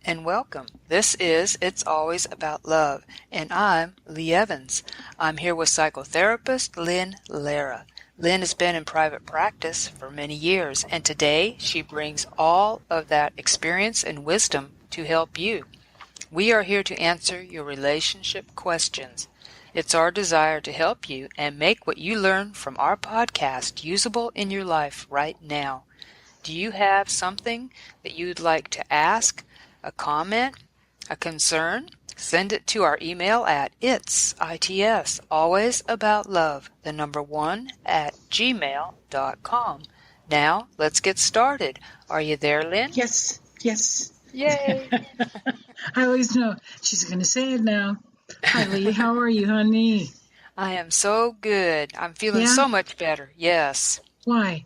and welcome. This is It's Always About Love, and I'm Lee Evans. I'm here with psychotherapist Lynn Lara. Lynn has been in private practice for many years, and today she brings all of that experience and wisdom to help you. We are here to answer your relationship questions. It's our desire to help you and make what you learn from our podcast usable in your life right now. Do you have something that you'd like to ask, a comment, a concern? Send it to our email at its@gmail.com. Now, let's get started. Are you there, Lynn? Yes. Yay! I always know she's going to say it now. Hi, Lee. How are you, honey? I am so good. I'm feeling so much better. Yes. Why?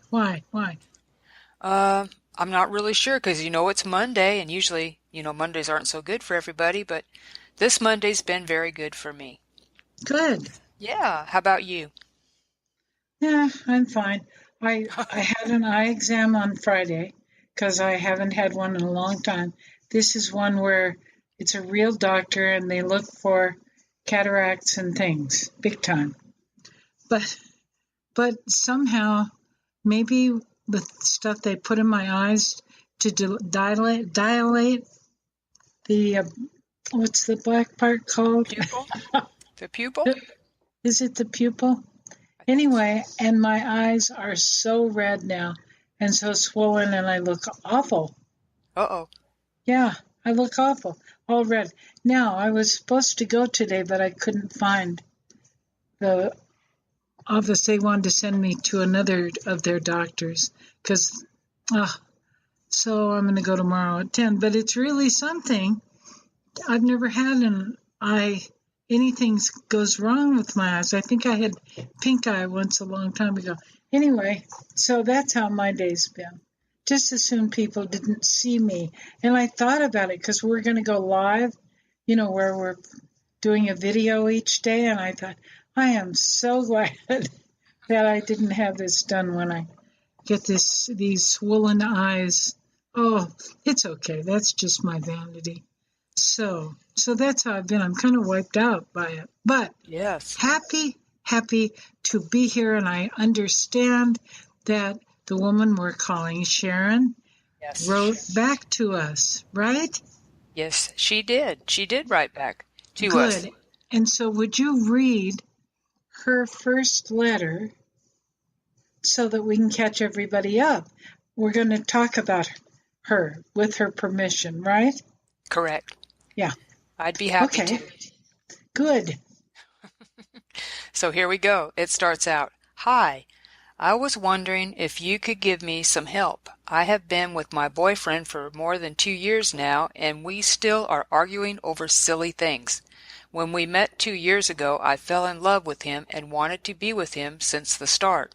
I'm not really sure because it's Monday, and usually, Mondays aren't so good for everybody, but this Monday's been very good for me. Good. Yeah. How about you? Yeah, I'm fine. I had an eye exam on Friday because I haven't had one in a long time. This is one where it's a real doctor and they look for cataracts and things, big time. But somehow, maybe with stuff they put in my eyes to dilate the, what's the black part called? Pupil? The pupil? Is it the pupil? Anyway, and my eyes are so red now and so swollen and I look awful. Uh-oh. Yeah, I look awful, all red. Now, I was supposed to go today, but I couldn't find the office. They wanted to send me to another of their doctors so I'm going to go tomorrow at 10. But it's really something. I've never had anything goes wrong with my eyes. I think I had pink eye once a long time ago. Anyway, so that's how my day's been. Just as soon people didn't see me. And I thought about it because we're going to go live, where we're doing a video each day. And I thought, I am so glad that I didn't have this done when I get these swollen eyes. Oh, it's okay. That's just my vanity. So that's how I've been. I'm kind of wiped out by it. But yes, happy to be here. And I understand that the woman we're calling Sharon wrote back to us, right? Yes, she did. She did write back to us. Good. And so would you read her first letter so that we can catch everybody up? We're going to talk about her with her permission, right? Correct. Yeah. I'd be happy to. Good. So here we go. It starts out, "Hi. I was wondering if you could give me some help. I have been with my boyfriend for more than 2 years now, and we still are arguing over silly things. When we met 2 years ago, I fell in love with him and wanted to be with him since the start,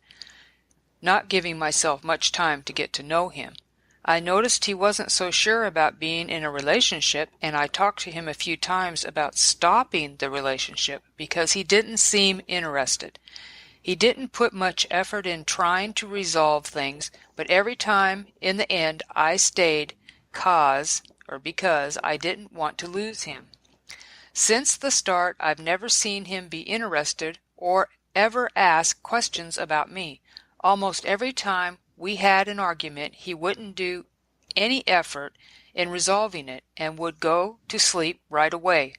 not giving myself much time to get to know him. I noticed he wasn't so sure about being in a relationship, and I talked to him a few times about stopping the relationship because he didn't seem interested. He didn't put much effort in trying to resolve things, but every time, in the end, I stayed because I didn't want to lose him. Since the start, I've never seen him be interested or ever ask questions about me. Almost every time we had an argument, he wouldn't do any effort in resolving it and would go to sleep right away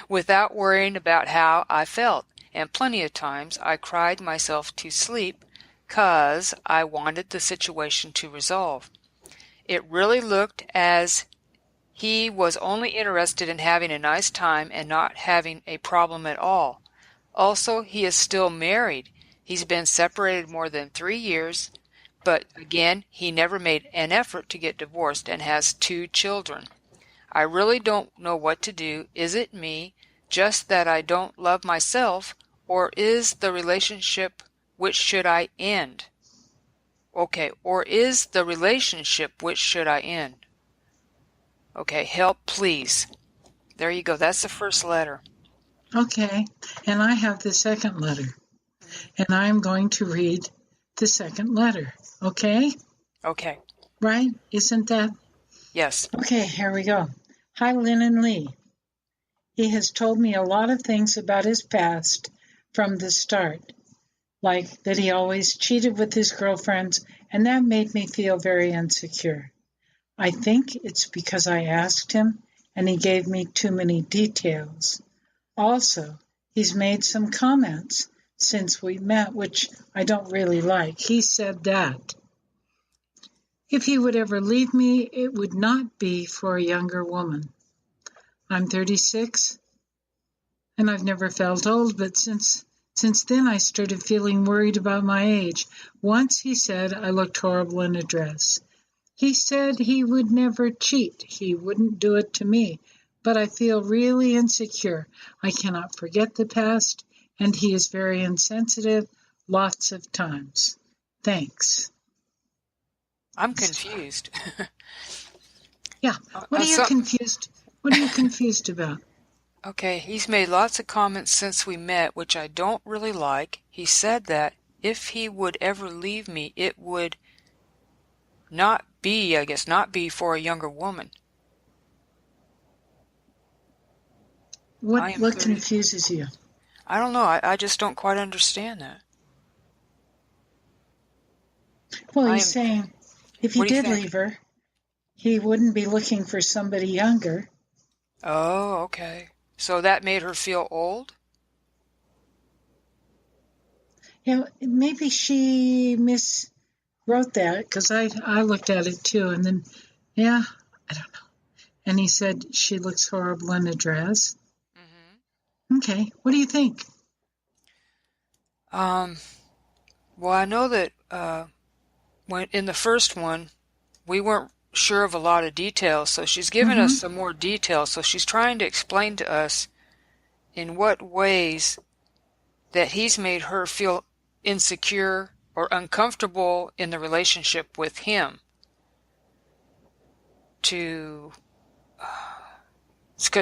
without worrying about how I felt. And plenty of times I cried myself to sleep 'cause I wanted the situation to resolve. It really looked as he was only interested in having a nice time and not having a problem at all. Also, he is still married. He's been separated more than 3 years, but again, he never made an effort to get divorced and has 2 children. I really don't know what to do. Is it me, just that I don't love myself, or is the relationship which should I end? Okay, Okay, help please. There you go. That's the first letter. Okay, and I have the second letter. And I'm going to read the second letter, okay? Okay. Right? Isn't that Yes. Okay, here we go. Hi, Lynn and Lee. He has told me a lot of things about his past from the start, like that he always cheated with his girlfriends, and that made me feel very insecure. I think it's because I asked him and he gave me too many details. Also, he's made some comments since we met, which I don't really like. He said that if he would ever leave me, it would not be for a younger woman. I'm 36 and I've never felt old, but since then I started feeling worried about my age. Once he said I looked horrible in a dress. He said he would never cheat. He wouldn't do it to me. But I feel really insecure. I cannot forget the past, and he is very insensitive lots of times. Thanks. I'm confused. Yeah. What are you Some, confused? What are you confused about? okay, he's made lots of comments since we met, which I don't really like. He said that if he would ever leave me, it would not be for a younger woman. What confuses you? I don't know. I just don't quite understand that. Well, he's saying if he did leave her, he wouldn't be looking for somebody younger. Oh, okay. So that made her feel old? Yeah, maybe she miswrote that because I looked at it too, and then, yeah, I don't know. And he said she looks horrible in a dress. Mm-hmm. Okay, what do you think? Well, I know that when in the first one, we weren't sure of a lot of details, so she's given us some more details. So she's trying to explain to us in what ways that he's made her feel insecure or uncomfortable in the relationship with him. Because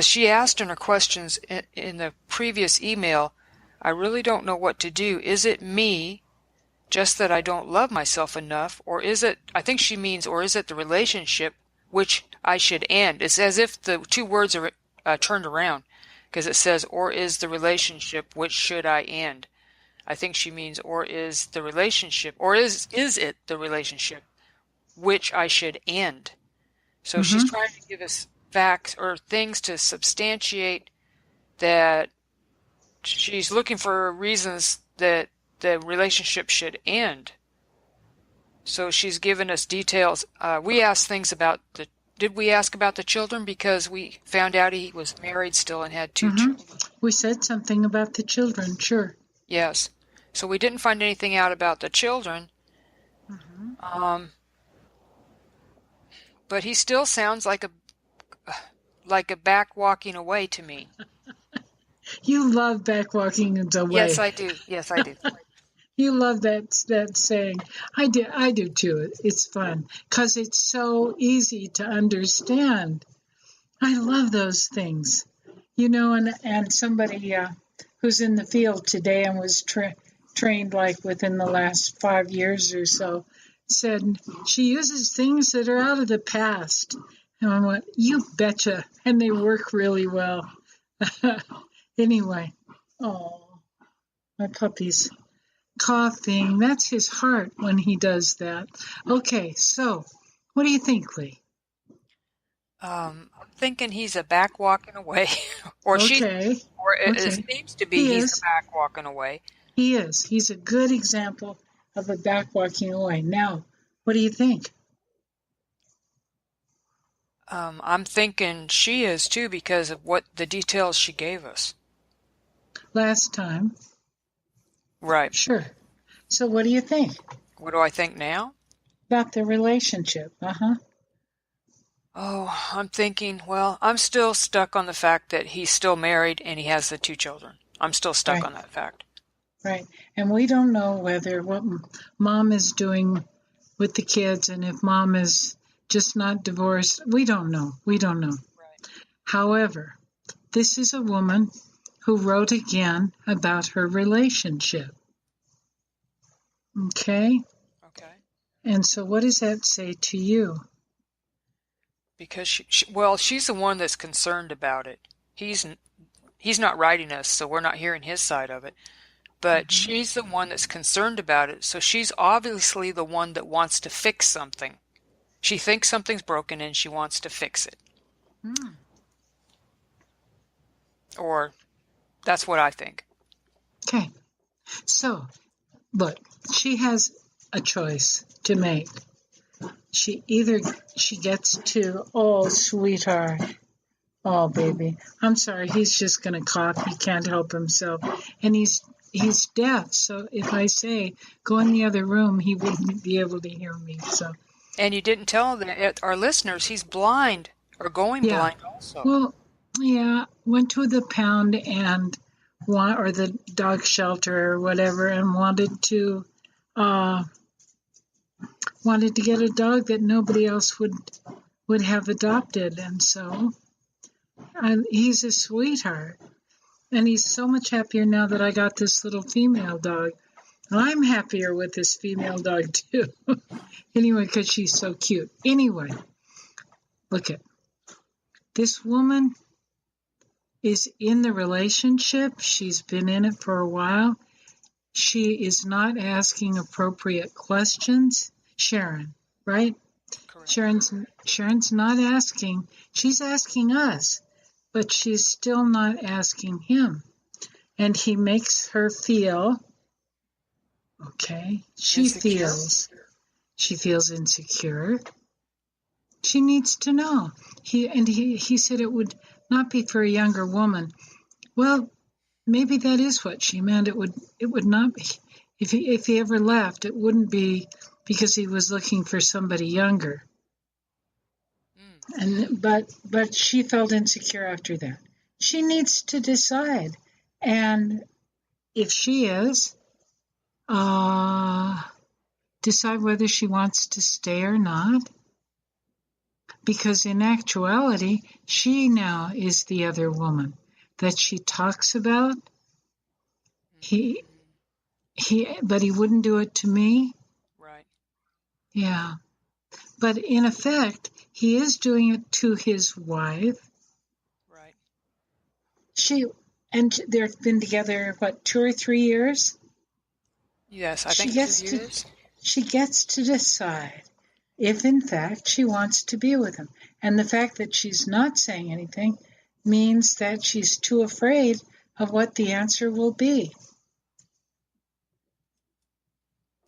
she asked in her questions in the previous email, I really don't know what to do. Is it me, just that I don't love myself enough, or is it, I think she means, or is it the relationship which I should end? It's as if the two words are turned around, because it says, or is the relationship which should I end? I think she means, or is the relationship, or is it the relationship which I should end? So she's trying to give us facts or things to substantiate that she's looking for reasons that the relationship should end. So she's given us details. We asked things about did we ask about the children? Because we found out he was married still and had two children. We said something about the children, sure. Yes. So we didn't find anything out about the children. But he still sounds like a back walking away to me. You love back walking away. Yes, I do. Yes, I do. You love that saying. I do too. It's fun because it's so easy to understand. I love those things. You know, and somebody who's in the field today and was trained like within the last 5 years or so said she uses things that are out of the past. And I went, you betcha. And they work really well. Anyway, oh, my puppy's coughing. That's his heart when he does that. Okay, so what do you think, Lee? I'm thinking he's a back walking away, or it seems to be he's a back walking away. He is. He's a good example of a back walking away. Now, what do you think? I'm thinking she is too because of what the details she gave us. Last time. Right. Sure. So what do you think? What do I think now? About the relationship. Oh, I'm thinking, well, I'm still stuck on the fact that he's still married and he has the two children. I'm still stuck on that fact. Right. And we don't know what mom is doing with the kids and if mom is just not divorced. We don't know. Right. However, this is a woman who wrote again about her relationship. Okay? Okay. And so what does that say to you? Because well, she's the one that's concerned about it. He's not writing us, so we're not hearing his side of it. But Hmm. she's the one that's concerned about it, so she's obviously the one that wants to fix something. She thinks something's broken and she wants to fix it. Hmm. Or that's what I think. Okay. So, look, she has a choice to make. She gets to, oh, sweetheart, oh, baby, I'm sorry, he's just going to cough. He can't help himself. And he's deaf, so if I say, go in the other room, he wouldn't be able to hear me. So, And you didn't tell our listeners he's blind or going yeah. blind also. Well, yeah, went to the pound and or the dog shelter or whatever and wanted to get a dog that nobody else would have adopted. And so he's a sweetheart. And he's so much happier now that I got this little female dog. And I'm happier with this female dog too. Anyway, because she's so cute. Anyway, look at this woman is in the relationship. She's been in it for a while. She is not asking appropriate questions. Sharon, right? Correct. Sharon's not asking. She's asking us, but she's still not asking him. And he makes her feel, okay, she feels insecure. She needs to know. He said it would not be for a younger woman. Well, maybe that is what she meant. It would not be. If he ever left, it wouldn't be because he was looking for somebody younger. But she felt insecure after that. She needs to decide, and if she is, decide whether she wants to stay or not. Because in actuality, she now is the other woman that she talks about. But he wouldn't do it to me. Right. Yeah. But in effect, he is doing it to his wife. Right. They've been together, 2 or 3 years? Yes, I think 2 years. She gets to decide if, in fact, she wants to be with him. And the fact that she's not saying anything means that she's too afraid of what the answer will be.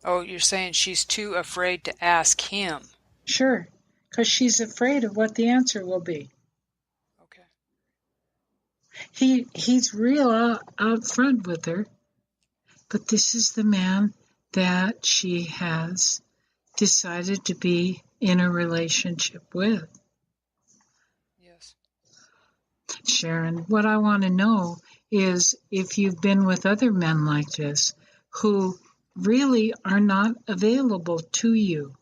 Oh, you're saying she's too afraid to ask him. Sure, because she's afraid of what the answer will be. Okay. He's real out front with her, but this is the man that she has decided to be in a relationship with. Yes. Sharon, what I want to know is if you've been with other men like this who really are not available to you.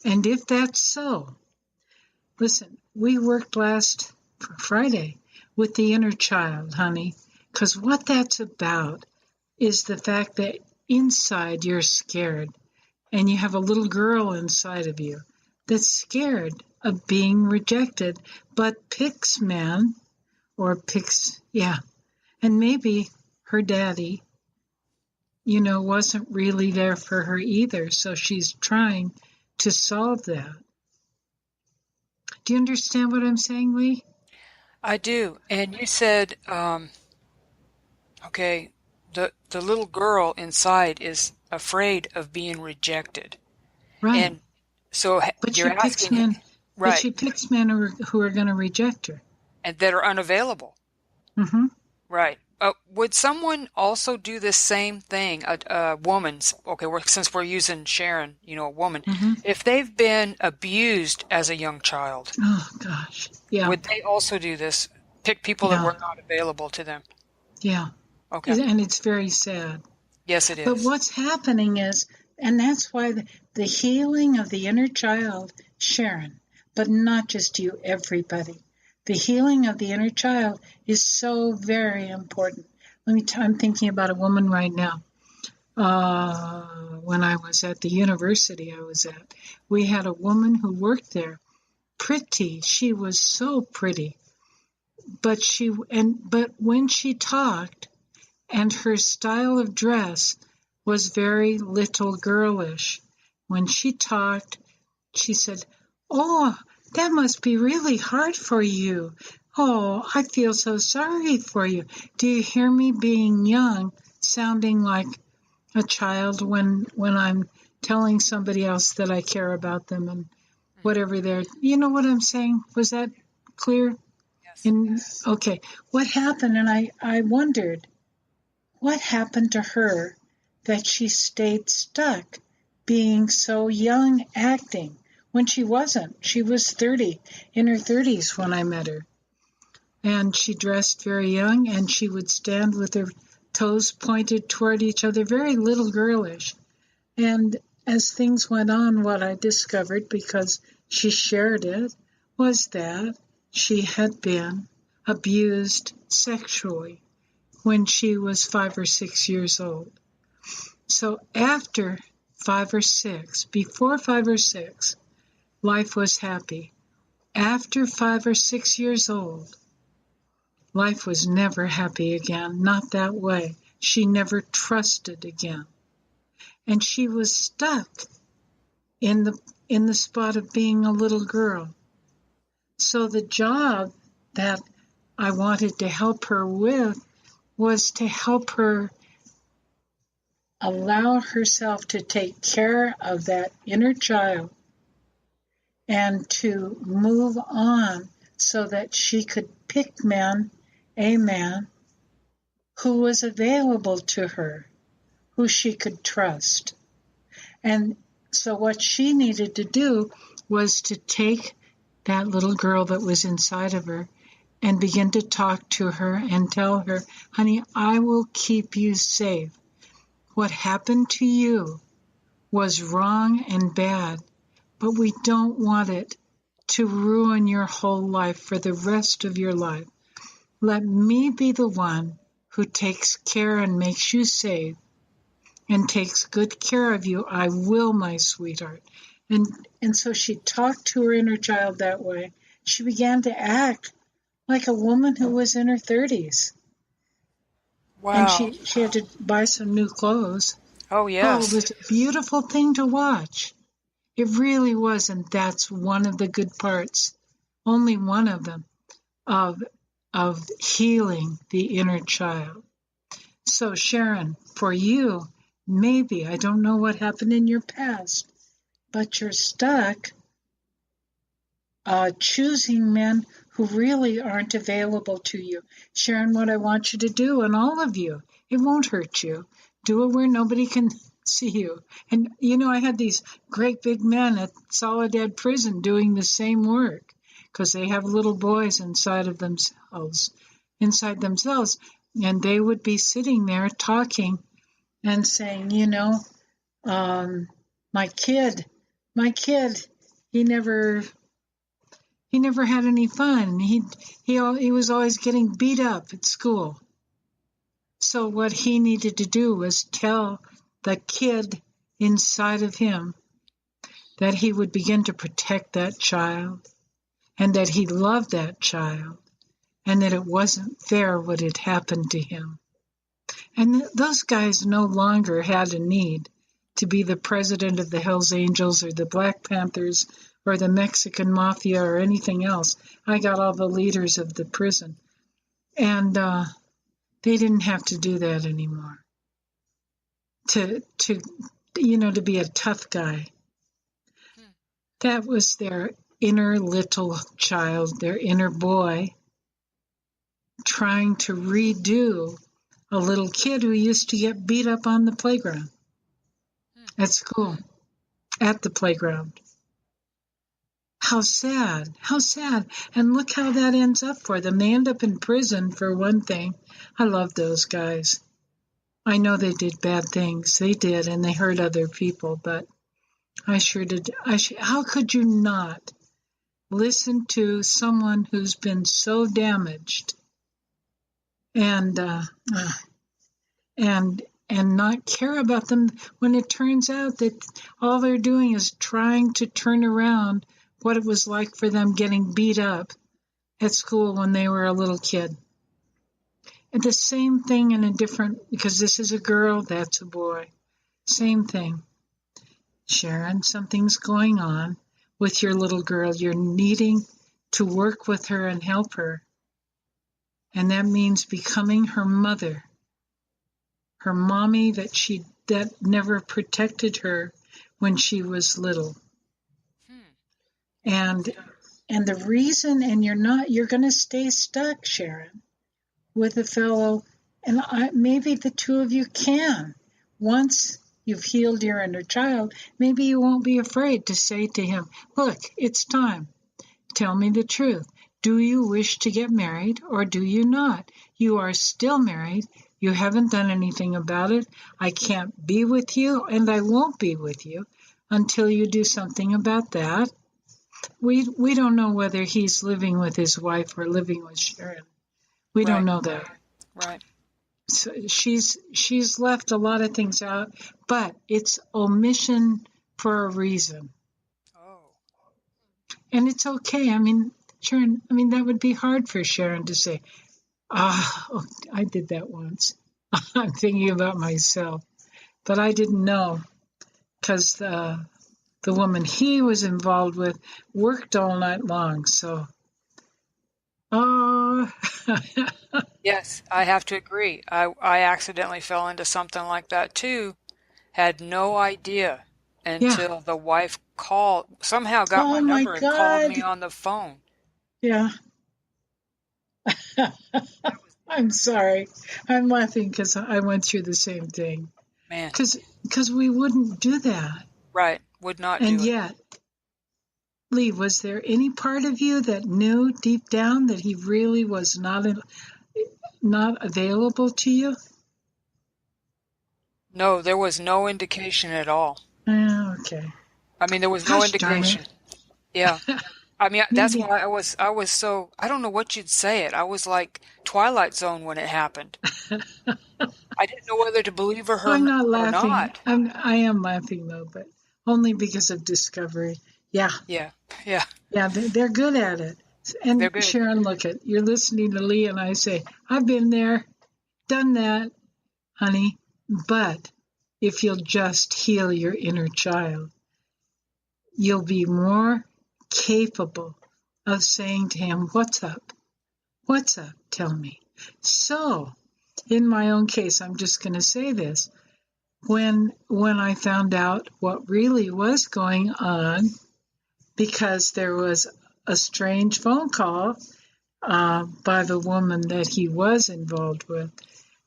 And if that's so, listen, we worked last Friday with the inner child, honey, because what that's about is the fact that inside you're scared and you have a little girl inside of you that's scared of being rejected, but picks men and maybe her daddy, wasn't really there for her either. So she's trying to solve that. Do you understand what I'm saying, Lee? I do. And you said, okay, the little girl inside is afraid of being rejected. Right. And so but you're asking him, right? But she picks men who are going to reject her, and that are unavailable. Mm-hmm. Right. Would someone also do the same thing? A woman, okay, since we're using Sharon, a woman, if they've been abused as a young child, oh gosh, yeah, would they also do this? Pick people that were not available to them? Yeah. Okay. And it's very sad. Yes, it is. But what's happening is, and that's why the healing of the inner child, Sharon, but not just you, everybody. The healing of the inner child is so very important. I'm thinking about a woman right now. When I was at the university I was at, we had a woman who worked there, pretty. She was so pretty. But when she talked, and her style of dress was very little girlish. When she talked, she said, "Oh, that must be really hard for you. Oh, I feel so sorry for you." Do you hear me being young, sounding like a child when I'm telling somebody else that I care about them and whatever you know what I'm saying? Was that clear? Yes. Okay. What happened? And I wondered, what happened to her that she stayed stuck being so young acting when she wasn't? She was 30, in her 30s when I met her. And she dressed very young, and she would stand with her toes pointed toward each other, very little girlish. And as things went on, what I discovered, because she shared it, was that she had been abused sexually when she was 5 or 6 years old. So after 5 or 6, before 5 or 6, life was happy. After 5 or 6 years old, life was never happy again, not that way. She never trusted again. And she was stuck in the spot of being a little girl. So the job that I wanted to help her with was to help her allow herself to take care of that inner child and to move on so that she could pick a man who was available to her, who she could trust. And so what she needed to do was to take that little girl that was inside of her and begin to talk to her and tell her, "Honey, I will keep you safe. What happened to you was wrong and bad, but we don't want it to ruin your whole life for the rest of your life. Let me be the one who takes care and makes you safe and takes good care of you. I will, my sweetheart." And so she talked to her inner child that way. She began to act like a woman who was in her 30s. And Wow. she had to buy some new clothes. Oh, Oh, it yes. was a beautiful thing to watch. It really was, and that's one of the good parts, only one of them, of healing the inner child. So Sharon, for you, maybe, I don't know what happened in your past, but you're stuck choosing men who really aren't available to you. Sharon, what I want you to do, and all of you, it won't hurt you. Do it where nobody can see you. And, I had these great big men at Soledad Prison doing the same work because they have little boys inside themselves. And they would be sitting there talking and saying, my kid, he never had any fun. He was always getting beat up at school. So what he needed to do was tell the kid inside of him that he would begin to protect that child and that he loved that child and that it wasn't fair what had happened to him. And those guys no longer had a need to be the president of the Hells Angels or the Black Panthers or the Mexican Mafia or anything else. I got all the leaders of the prison. And they didn't have to do that anymore. To be a tough guy. That was their inner little child, their inner boy, trying to redo a little kid who used to get beat up on the playground, at school, at the playground. How sad, how sad. And look how that ends up for them. They end up in prison for one thing. I love those guys. I know they did bad things. They did, and they hurt other people, but I sure did. How could you not listen to someone who's been so damaged and not care about them when it turns out that all they're doing is trying to turn around what it was like for them getting beat up at school when they were a little kid. And the same thing in a different, because this is a girl, that's a boy. Same thing. Sharon, something's going on with your little girl. You're needing to work with her and help her. And that means becoming her mother, her mommy that never protected her when she was little. And the reason, and you're going to stay stuck, Sharon, with a fellow, and maybe the two of you can. Once you've healed your inner child, maybe you won't be afraid to say to him, look, it's time. Tell me the truth. Do you wish to get married or do you not? You are still married. You haven't done anything about it. I can't be with you and I won't be with you until you do something about that. We don't know whether he's living with his wife or living with Sharon. We don't know that. Right. So she's left a lot of things out, but it's omission for a reason. Oh. And it's okay. I mean, Sharon, that would be hard for Sharon to say, I did that once. I'm thinking about myself. But I didn't know because the woman he was involved with worked all night long. So, Yes, I have to agree. I accidentally fell into something like that too. Had no idea until the wife somehow got my number and called me on the phone. Yeah. I'm sorry. I'm laughing because I went through the same thing. Man. Because we wouldn't do that. Right. Would not do it. And yet, Lee, was there any part of you that knew deep down that he really was not available to you? No, there was no indication at all. Okay. I mean, there was no indication. Yeah. I mean, that's why I was so, I don't know what you'd say it. I was like Twilight Zone when it happened. I didn't know whether to believe her I'm not or laughing. not. I am laughing though, but only because of discovery. Yeah. Yeah. Yeah. Yeah, they're good at it. And they're good. Sharon, look at, you're listening to Lee and I say, I've been there, done that, honey. But if you'll just heal your inner child, you'll be more capable of saying to him, what's up? What's up? Tell me. So, in my own case, I'm just going to say this. When I found out what really was going on, because there was a strange phone call by the woman that he was involved with,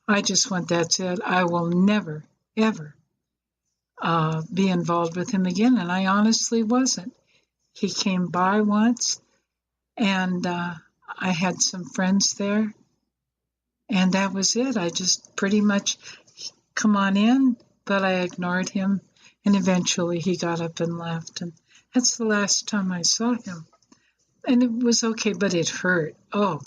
I just went, that's it. I will never, ever be involved with him again. And I honestly wasn't. He came by once, and I had some friends there, and that was it. I just pretty much come on in, but I ignored him, and eventually he got up and left, and that's the last time I saw him. And it was okay, but it hurt. Oh,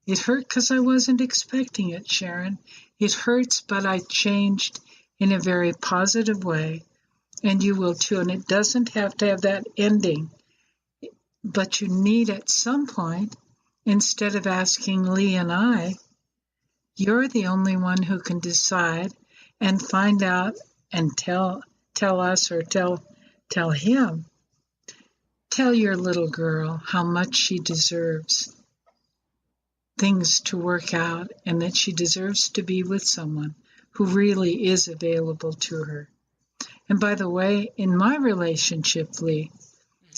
it hurt because I wasn't expecting it, Sharon. It hurts, but I changed in a very positive way, and you will too. And it doesn't have to have that ending, but you need at some point, instead of asking Lee and I, you're the only one who can decide and find out and tell us or tell him. Tell your little girl how much she deserves things to work out and that she deserves to be with someone who really is available to her. And by the way, in my relationship, Lee,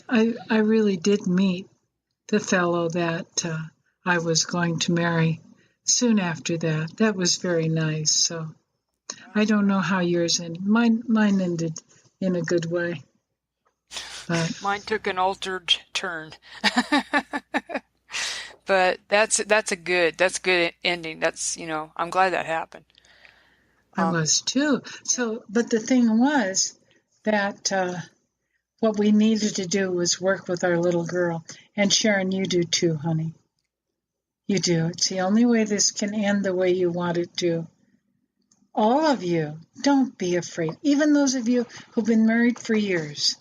I really did meet the fellow that I was going to marry soon after that. That was very nice. So I don't know how yours ended. Mine ended in a good way. But mine took an altered turn. But that's a good ending. That's, I'm glad that happened. I was too. So, but the thing was that what we needed to do was work with our little girl. And Sharon, you do too, honey. You do. It's the only way this can end the way you want it to. All of you, don't be afraid. Even those of you who've been married for years.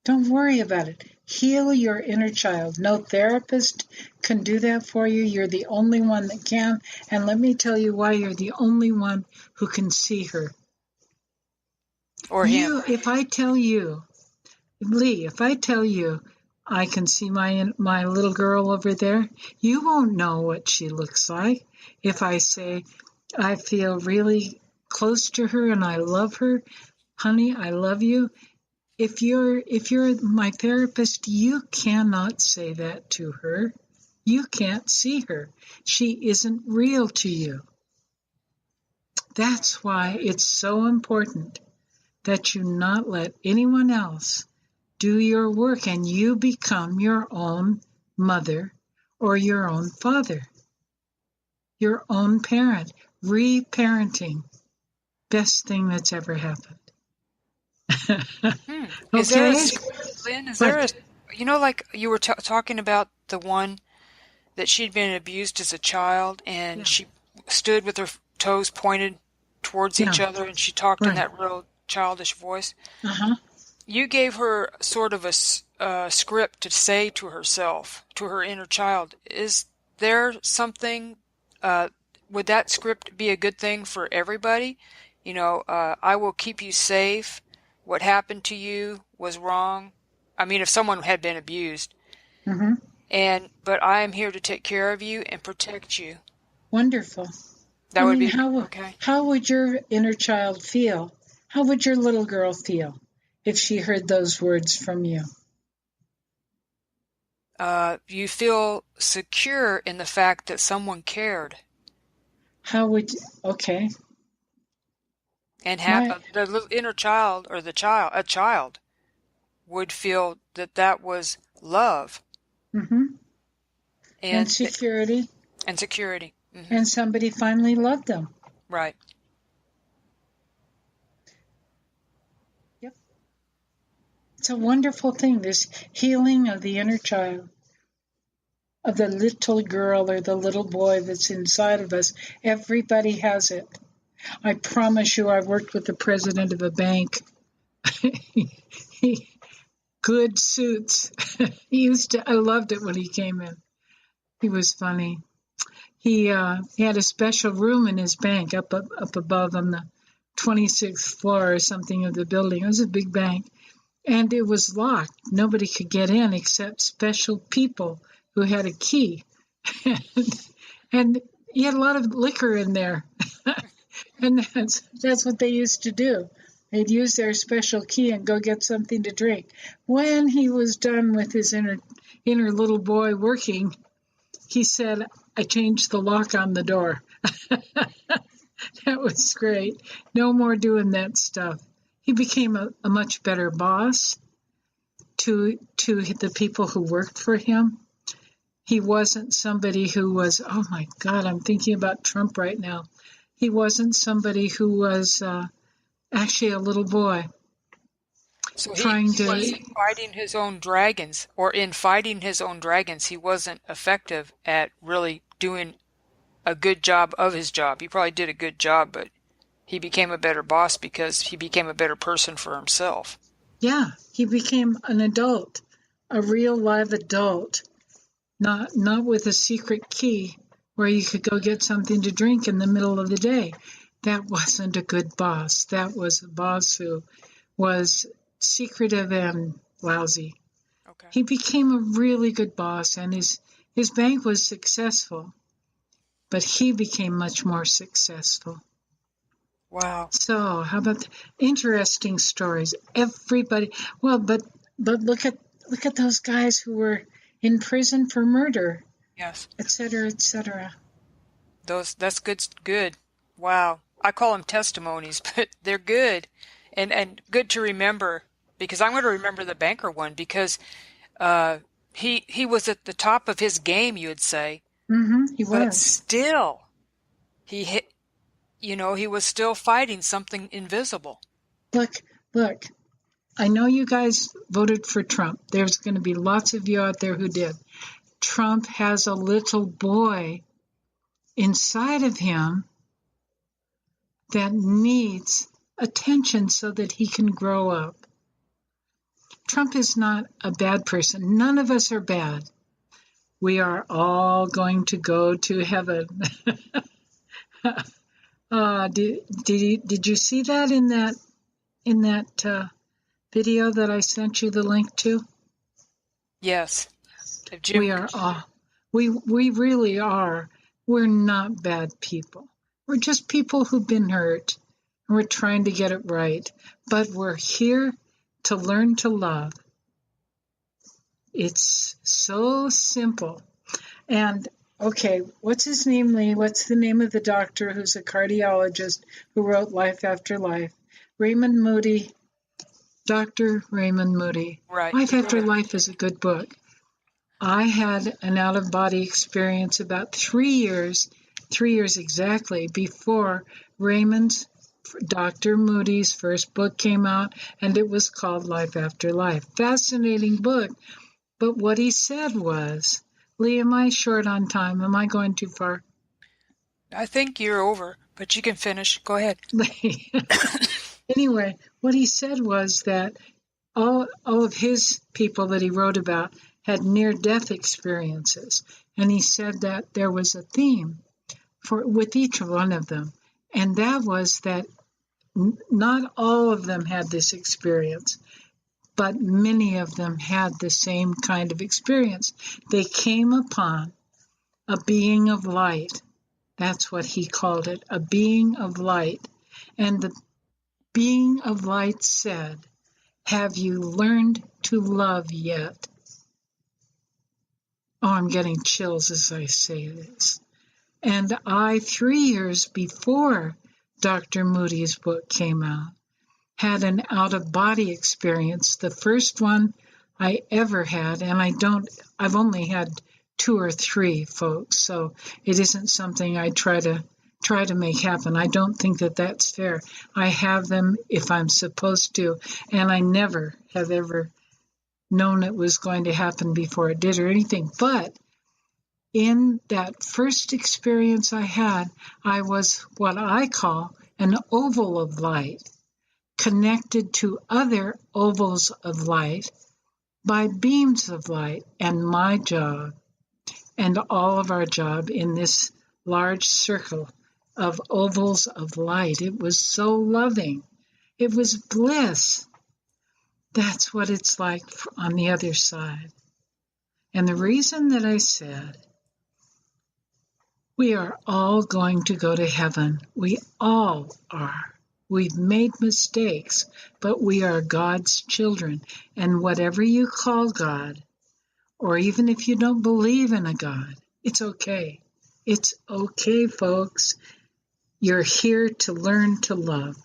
Don't worry about it. Heal your inner child. No therapist can do that for you. You're the only one that can. And let me tell you why you're the only one who can see her. Or him. If I tell you, Lee, if I tell you I can see my little girl over there, you won't know what she looks like. If I say I feel really close to her and I love her, honey, I love you. If you're my therapist, you cannot say that to her. You can't see her. She isn't real to you. That's why it's so important that you not let anyone else do your work and you become your own mother or your own father, your own parent. Reparenting, best thing that's ever happened. Is there Okay? Lynn, But like you were talking about the one that she'd been abused as a child and yeah, she stood with her toes pointed towards yeah, each other and she talked in right. that real childish voice. Uh-huh. You gave her sort of a script to say to herself, to her inner child. Is there something, would that script be a good thing for everybody? I will keep you safe. What happened to you was wrong. I mean, if someone had been abused, Mm-hmm. but I am here to take care of you and protect you. Wonderful. That I would mean, be okay. how would your inner child feel? How would your little girl feel if she heard those words from you? You feel secure in the fact that someone cared. How would okay? And My the little inner child or a child would feel that was love mm-hmm. And and security, and security. and somebody finally loved them. Right. Yep. It's a wonderful thing, this healing of the inner child, of the little girl or the little boy that's inside of us. Everybody has it. I promise you, I worked with the president of a bank. he, good suits. I loved it when he came in. He was funny. He had a special room in his bank up above on the 26th floor or something of the building. It was a big bank. And it was locked. Nobody could get in except special people who had a key. and he had a lot of liquor in there. And that's what they used to do. They'd use their special key and go get something to drink. When he was done with his inner little boy working, he said, I changed the lock on the door. That was great. No more doing that stuff. He became a much better boss to the people who worked for him. He wasn't somebody who was, oh my God, I'm thinking about Trump right now. He wasn't somebody who was actually a little boy So he trying to. was fighting his own dragons, or in fighting his own dragons, he wasn't effective at really doing a good job of his job. He probably did a good job, but he became a better boss because he became a better person for himself. Yeah, he became an adult, a real live adult, not with a secret key where you could go get something to drink in the middle of the day. That wasn't a good boss. That was a boss who was secretive and lousy. Okay. He became a really good boss, and his bank was successful, but he became much more successful. Wow. So, how about interesting stories? Everybody, well, but look at those guys who were in prison for murder, Yes. etc., etc. That's good. Wow. I call them testimonies, but they're good. And good to remember, because I'm going to remember the banker one because he was at the top of his game, you would say. Mm-hmm, he But was. still he was still fighting something invisible. Look. I know you guys voted for Trump. There's going to be lots of you out there who did. Trump has a little boy inside of him that needs attention so that he can grow up. Trump is not a bad person. None of us are bad. We are all going to go to heaven. Did you see that in that video that I sent you the link to? Yes. We are all. We really are. We're not bad people. We're just people who've been hurt, and we're trying to get it right. But we're here to learn to love. It's so simple. And, okay, what's his name, Lee? What's the name of the doctor who's a cardiologist who wrote Life After Life? Raymond Moody. Dr. Raymond Moody. Right. Life After Life is a good book. I had an out-of-body experience about 3 years exactly, before Dr. Moody's first book came out, and it was called Life After Life. Fascinating book. But what he said was, Lee, am I short on time? Am I going too far? I think you're over, but you can finish. Go ahead. Anyway, what he said was that all of his people that he wrote about had near-death experiences. And he said that there was a theme with each one of them. And that was that not all of them had this experience, but many of them had the same kind of experience. They came upon a being of light. That's what he called it, a being of light. And the being of light said, "Have you learned to love yet?" Oh, I'm getting chills as I say this. And 3 years before Dr. Moody's book came out, had an out-of-body experience, the first one I ever had, and I've only had 2 or 3, folks, so it isn't something I try to make happen. I don't think that that's fair. I have them if I'm supposed to, and I never have ever known it was going to happen before it did or anything. But in that first experience I had, I was what I call an oval of light, connected to other ovals of light by beams of light. And my job, and all of our job in this large circle of ovals of light, it was so loving. It was bliss. That's what it's like on the other side. And the reason that I said, we are all going to go to heaven. We all are. We've made mistakes, but we are God's children. And whatever you call God, or even if you don't believe in a God, it's okay. It's okay, folks. You're here to learn to love.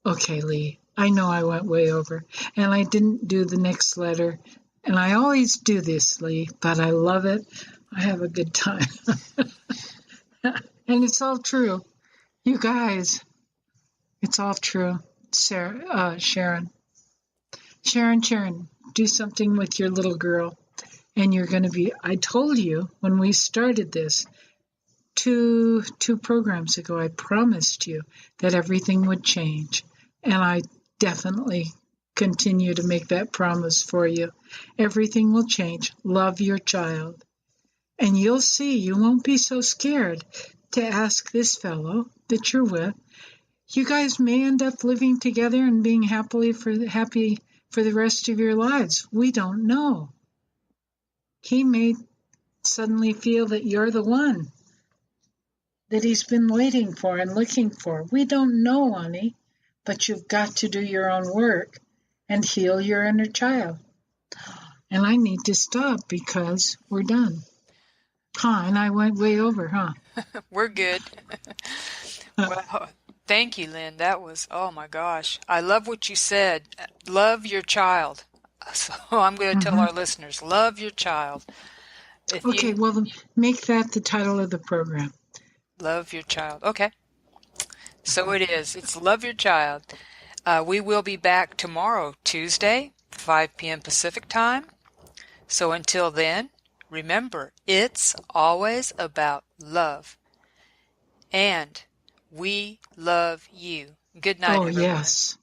Okay, Lee, I know I went way over, and I didn't do the next letter. And I always do this, Lee, but I love it. I have a good time. And it's all true. You guys, it's all true. Sharon, do something with your little girl. And you're going to be, I told you when we started this, two programs ago, I promised you that everything would change. And I definitely continue to make that promise for you. Everything will change. Love your child. And you'll see, you won't be so scared to ask this fellow that you're with. You guys may end up living together and being happy for the rest of your lives. We don't know. He may suddenly feel that you're the one that he's been waiting for and looking for. We don't know, honey, but you've got to do your own work and heal your inner child. And I need to stop because we're done. And I went way over, We're good. Well, thank you, Lynn. That was, oh my gosh. I love what you said. Love your child. So I'm going to tell our listeners, love your child. Well, make that the title of the program. Love your child. Okay. So it is. It's Love Your Child. We will be back tomorrow, Tuesday, 5 p.m. Pacific time. So until then, remember, it's always about love. And we love you. Good night, everyone. Yes.